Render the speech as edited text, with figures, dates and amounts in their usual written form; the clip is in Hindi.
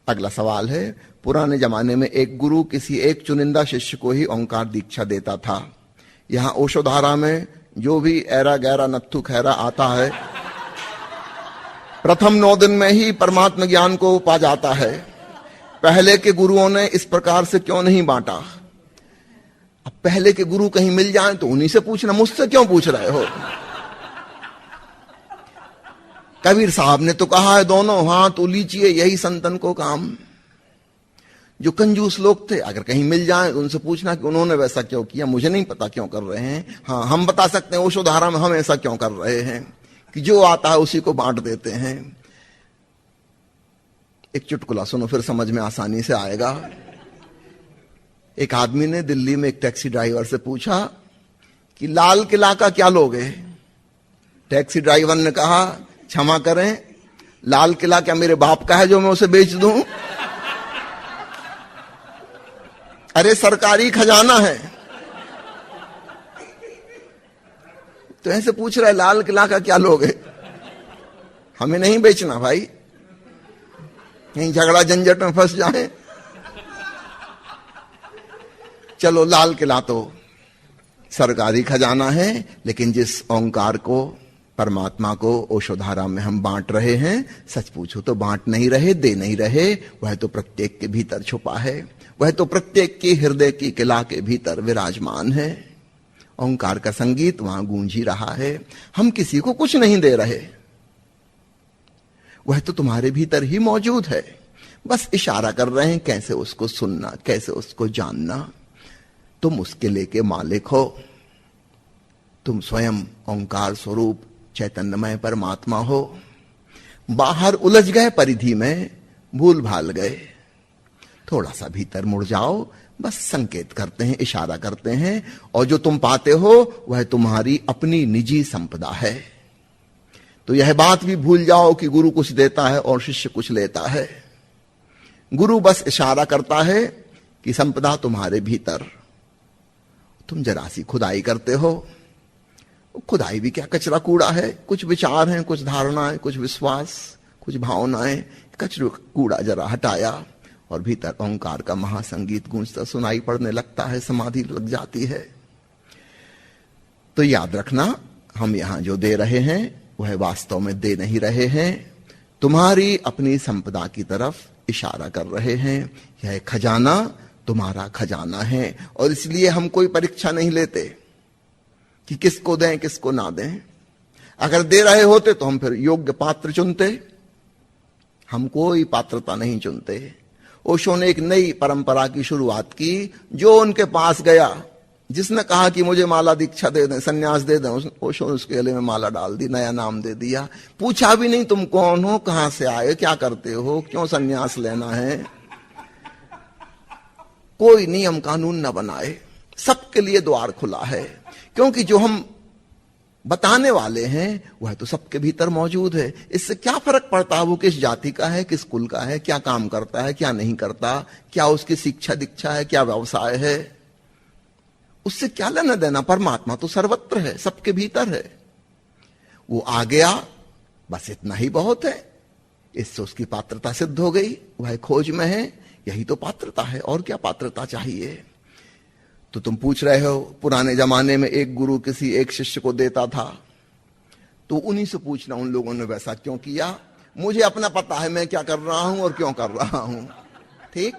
अगला सवाल है, पुराने जमाने में एक गुरु किसी एक चुनिंदा शिष्य को ही ओंकार दीक्षा देता था। यहां ओशोधारा में जो भी ऐरा गैरा नत्थु खैरा आता है, प्रथम 9 दिन में ही परमात्म ज्ञान को पा जाता है। पहले के गुरुओं ने इस प्रकार से क्यों नहीं बांटा? अब पहले के गुरु कहीं मिल जाएं तो उन्हीं से पूछना, मुझसे क्यों पूछ रहे हो? कबीर साहब ने तो कहा है, दोनों हाथ उलीचिए यही संतन को काम। जो कंजूस लोग थे, अगर कहीं मिल जाए तो उनसे पूछना कि उन्होंने वैसा क्यों किया, मुझे नहीं पता क्यों कर रहे हैं। हाँ, हम बता सकते हैं ओशोधारा में हम ऐसा क्यों कर रहे हैं कि जो आता है उसी को बांट देते हैं। एक चुटकुला सुनो, फिर समझ में आसानी से आएगा। एक आदमी ने दिल्ली में एक टैक्सी ड्राइवर से पूछा कि लाल किला का क्या लोगे? टैक्सी ड्राइवर ने कहा, क्षमा करें, लाल किला क्या मेरे बाप का है जो मैं उसे बेच दूं? अरे सरकारी खजाना है। तो ऐसे पूछ रहा है, लाल किला का क्या लोगे? हमें नहीं बेचना भाई, कहीं झगड़ा झंझट में फंस जाए। चलो, लाल किला तो सरकारी खजाना है, लेकिन जिस ओंकार को, परमात्मा को ओशोधारा में हम बांट रहे हैं, सच पूछो तो बांट नहीं रहे, दे नहीं रहे। वह तो प्रत्येक के भीतर छुपा है, वह तो प्रत्येक के हृदय की किला के भीतर विराजमान है। ओंकार का संगीत वहां गूंज ही रहा है। हम किसी को कुछ नहीं दे रहे, वह तो तुम्हारे भीतर ही मौजूद है। बस इशारा कर रहे हैं कैसे उसको सुनना, कैसे उसको जानना। तुम उसके लेके मालिक हो, तुम स्वयं ओंकार स्वरूप चैतन्यमय परमात्मा हो। बाहर उलझ गए परिधि में, भूल भाल गए, थोड़ा सा भीतर मुड़ जाओ। बस संकेत करते हैं, इशारा करते हैं, और जो तुम पाते हो वह तुम्हारी अपनी निजी संपदा है। तो यह बात भी भूल जाओ कि गुरु कुछ देता है और शिष्य कुछ लेता है। गुरु बस इशारा करता है कि संपदा तुम्हारे भीतर। तुम जरा सी खुदाई करते हो। खुदाई भी क्या कचरा कूड़ा है, कुछ विचार हैं, कुछ धारणाएं, कुछ विश्वास, कुछ भावनाएं, कचरा कूड़ा जरा हटाया और भीतर ओंकार का महासंगीत गूंजता सुनाई पड़ने लगता है, समाधि लग जाती है। तो याद रखना, हम यहां जो दे रहे हैं वह वास्तव में दे नहीं रहे हैं, तुम्हारी अपनी संपदा की तरफ इशारा कर रहे हैं। यह खजाना तुम्हारा खजाना है, और इसलिए हम कोई परीक्षा नहीं लेते कि किसको दें किसको ना दें। अगर दे रहे होते तो हम फिर योग्य पात्र चुनते, हम कोई पात्रता नहीं चुनते। ओशो ने एक नई परंपरा की शुरुआत की। जो उनके पास गया, जिसने कहा कि मुझे माला दीक्षा दे दें, सन्यास दे दें, ओशो ने उसके गले में माला डाल दी, नया नाम दे दिया। पूछा भी नहीं तुम कौन हो, कहां से आए, क्या करते हो, क्यों सन्यास लेना है। कोई नियम कानून न बनाए, सबके लिए द्वार खुला है, क्योंकि जो हम बताने वाले हैं वह तो सबके भीतर मौजूद है। इससे क्या फर्क पड़ता है वो किस जाति का है, किस कुल का है, क्या काम करता है, क्या नहीं करता, क्या उसकी शिक्षा दीक्षा है, क्या व्यवसाय है, उससे क्या लेना देना। परमात्मा तो सर्वत्र है, सबके भीतर है। वो आ गया, बस इतना ही बहुत है। इससे उसकी पात्रता सिद्ध हो गई, वह खोज में है। यही तो पात्रता है, और क्या पात्रता चाहिए। तो तुम पूछ रहे हो, पुराने जमाने में एक गुरु किसी एक शिष्य को देता था, तो उन्हीं से पूछना उन लोगों ने वैसा क्यों किया। मुझे अपना पता है मैं क्या कर रहा हूं और क्यों कर रहा हूं। ठीक।